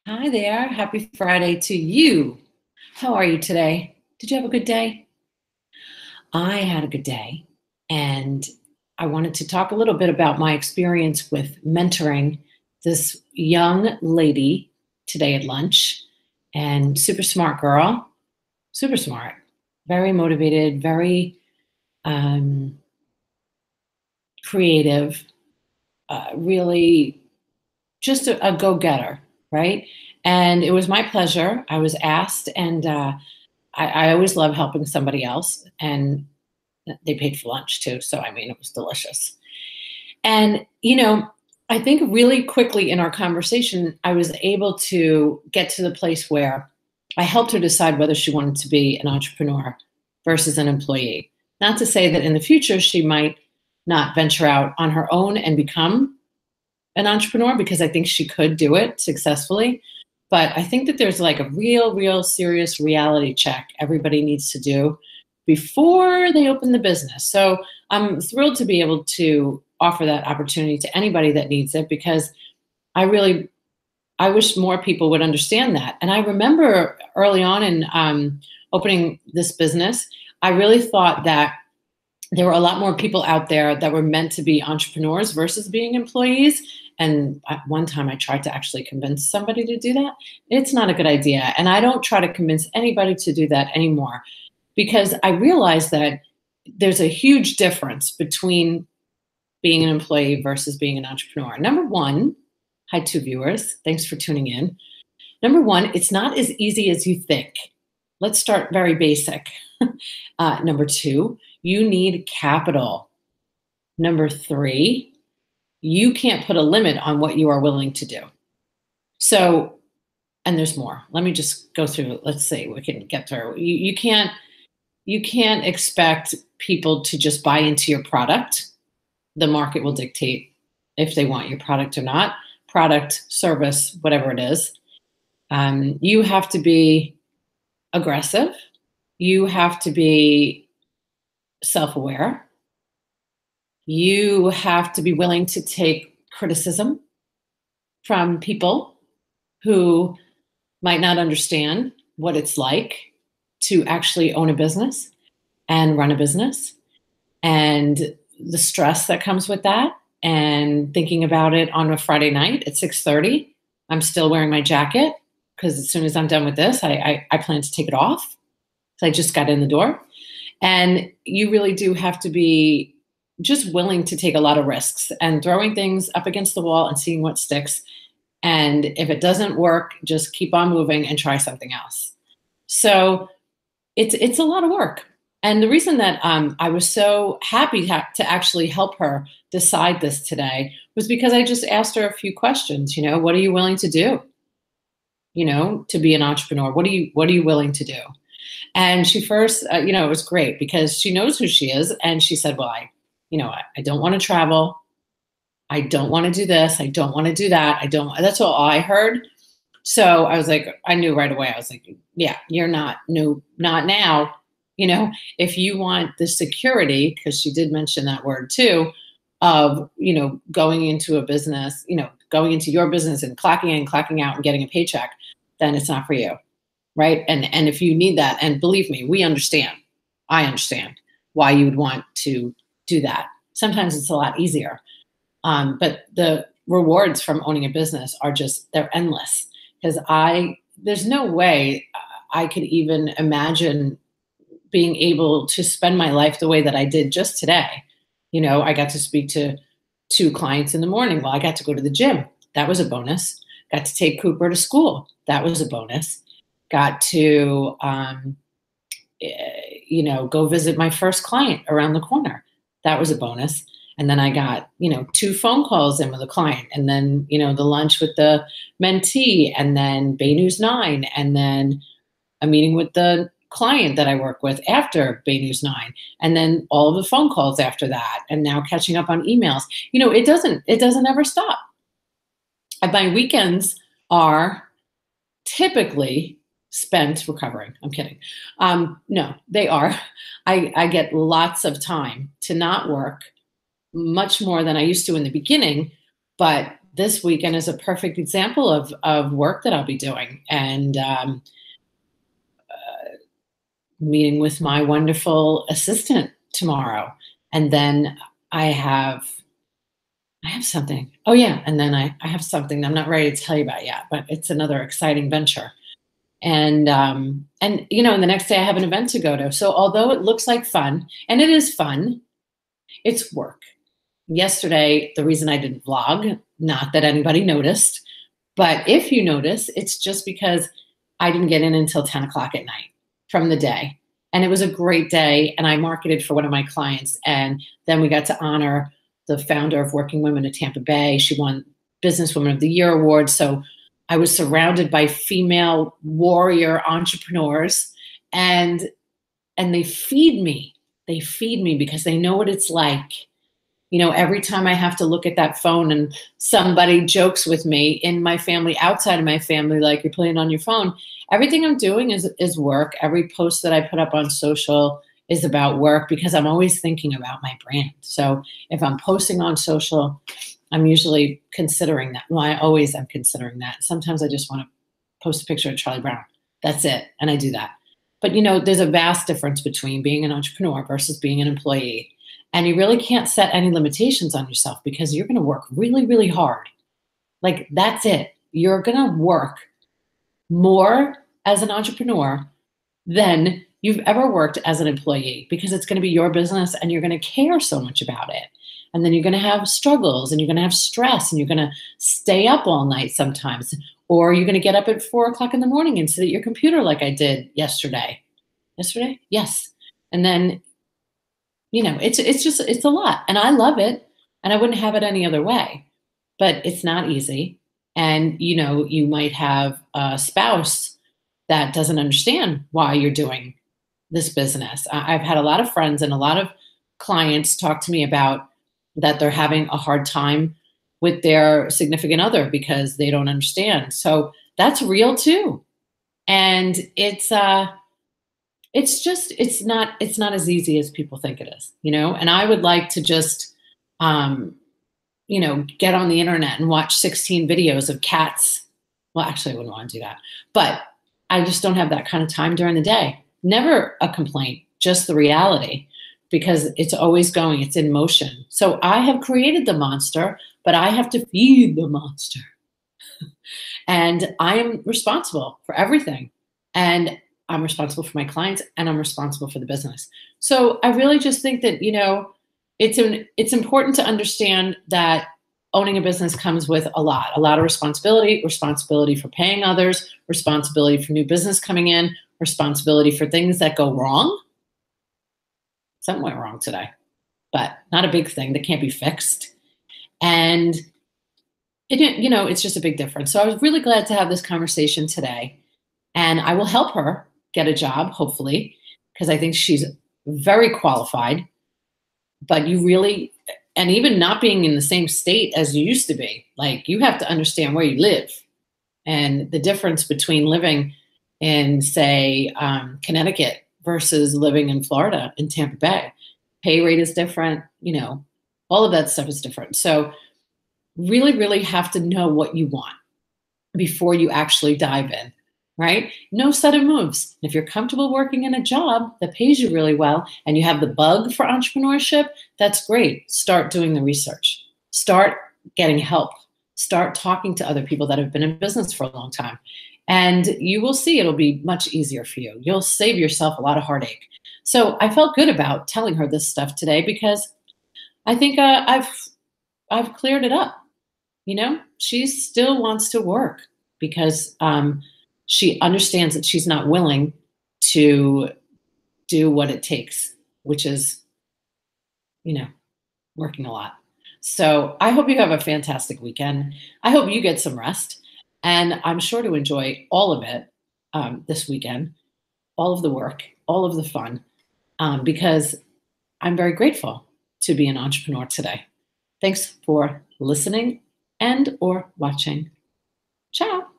Hi there. Happy Friday to you. How are you today? Did you have a good day? I had a good day, and I wanted to talk a little bit about my experience with mentoring this young lady today at lunch. And super smart girl, super smart, very motivated, very um, creative, really just a go getter, right? And it was my pleasure. I was asked, and I always love helping somebody else, and they paid for lunch too. So, I mean, it was delicious. And, I think really quickly in our conversation, I was able to get to the place where I helped her decide whether she wanted to be an entrepreneur versus an employee. Not to say that in the future she might not venture out on her own and become an entrepreneur, because I think she could do it successfully. But I think that there's like a real serious reality check everybody needs to do before they open the business. So I'm thrilled to be able to offer that opportunity to anybody that needs it, because I really I wish more people would understand that. And I remember early on in opening this business, I really thought that there were a lot more people out there that were meant to be entrepreneurs versus being employees. And at one time I tried to actually convince somebody to do that. It's not a good idea. And I don't try to convince anybody to do that anymore, because I realized that there's a huge difference between being an employee versus being an entrepreneur. Number one, hi, two viewers. Thanks for tuning in. Number one, it's not as easy as you think. Let's start very basic. Number two, you need capital. Number three, you can't put a limit on what you are willing to do. So, and there's more. Let me just go through. Let's see, we can get through. You can't expect people to just buy into your product. The market will dictate if they want your product or not. Product, service, whatever it is. You have to be aggressive. You have to be self-aware. You have to be willing to take criticism from people who might not understand what it's like to actually own a business and run a business, and the stress that comes with that, and thinking about it on a Friday night at 6:30. I'm still wearing my jacket because as soon as I'm done with this, I plan to take it off. So I just got in the door. And you really do have to be just willing to take a lot of risks and throwing things up against the wall and seeing what sticks. And if it doesn't work, just keep on moving and try something else. So it's a lot of work. And the reason that I was so happy to actually help her decide this today was because I just asked her a few questions. What are you willing to do? To be an entrepreneur, what are you willing to do? And she first, it was great because she knows who she is. And she said, well, I don't want to travel. I don't want to do this. I don't want to do that. That's all I heard. So I was like, I knew right away. I was like, yeah, you're not, no, not now. If you want the security, because she did mention that word too, of, going into a business, going into your business and clocking in, clocking out and getting a paycheck, then it's not for you. Right. And if you need that, and believe me, I understand why you would want to do that. Sometimes it's a lot easier. But the rewards from owning a business they're endless, because there's no way I could even imagine being able to spend my life the way that I did just today. I got to speak to two clients in the morning. Well, I got to go to the gym. That was a bonus. Got to take Cooper to school. That was a bonus. Got to, go visit my first client around the corner. That was a bonus. And then I got, two phone calls in with a client, and then, the lunch with the mentee, and then Bay News 9, and then a meeting with the client that I work with after Bay News 9, and then all of the phone calls after that, and now catching up on emails. It doesn't ever stop. And my weekends are typically spent recovering. I'm kidding. No, they are. I get lots of time to not work, much more than I used to in the beginning, but this weekend is a perfect example of work that I'll be doing, and meeting with my wonderful assistant tomorrow. And then I have something. Oh yeah, and then I have something I'm not ready to tell you about yet, but it's another exciting venture. And you know, and the next day I have an event to go to. So although it looks like fun, and it is fun, it's work. Yesterday, the reason I didn't vlog, not that anybody noticed, but if you notice, it's just because I didn't get in until 10 o'clock at night from the day. And it was a great day. And I marketed for one of my clients. And then we got to honor the founder of Working Women of Tampa Bay. She won Businesswoman of the Year award. So I was surrounded by female warrior entrepreneurs, and they feed me. They feed me because they know what it's like. You know, every time I have to look at that phone and somebody jokes with me in my family, outside of my family, like, you're playing on your phone, everything I'm doing is work. Every post that I put up on social is about work because I'm always thinking about my brand. So if I'm posting on social, I'm usually considering that. Well, I always am considering that. Sometimes I just want to post a picture of Charlie Brown. That's it. And I do that. But, you know, there's a vast difference between being an entrepreneur versus being an employee. And you really can't set any limitations on yourself because you're going to work really, really hard. Like, that's it. You're going to work more as an entrepreneur than you've ever worked as an employee because it's going to be your business and you're going to care so much about it. And then you're going to have struggles and you're going to have stress and you're going to stay up all night sometimes, or you're going to get up at 4 o'clock in the morning and sit at your computer like I did yesterday. Yesterday? Yes. And then, you know, it's a lot, and I love it, and I wouldn't have it any other way, but it's not easy. And, you know, you might have a spouse that doesn't understand why you're doing this business. I've had a lot of friends and a lot of clients talk to me about that they're having a hard time with their significant other because they don't understand. So that's real too. And it's not as easy as people think it is, you know? And I would like to just, you know, get on the internet and watch 16 videos of cats. Well, actually I wouldn't want to do that, but I just don't have that kind of time during the day. Never a complaint, just the reality, because it's always going, it's in motion. So I have created the monster, but I have to feed the monster. And I am responsible for everything. And I'm responsible for my clients, and I'm responsible for the business. So I really just think that, you know, it's important to understand that owning a business comes with a lot of responsibility for paying others, responsibility for new business coming in, responsibility for things that go wrong. Something went wrong today, but not a big thing that can't be fixed. And you know, it's just a big difference. So I was really glad to have this conversation today, and I will help her get a job, hopefully, because I think she's very qualified. But you really, and even not being in the same state as you used to be, like, you have to understand where you live and the difference between living in, say, Connecticut versus living in Florida, in Tampa Bay. Pay rate is different, you know, all of that stuff is different. So really, really have to know what you want before you actually dive in, right? No sudden moves. If you're comfortable working in a job that pays you really well and you have the bug for entrepreneurship, that's great. Start doing the research. Start getting help. Start talking to other people that have been in business for a long time. And you will see it'll be much easier for you. You'll save yourself a lot of heartache. So I felt good about telling her this stuff today because I think I've cleared it up. You know, she still wants to work because she understands that she's not willing to do what it takes, which is, you know, working a lot. So I hope you have a fantastic weekend. I hope you get some rest. And I'm sure to enjoy all of it this weekend, all of the work, all of the fun, because I'm very grateful to be an entrepreneur today. Thanks for listening and or watching. Ciao.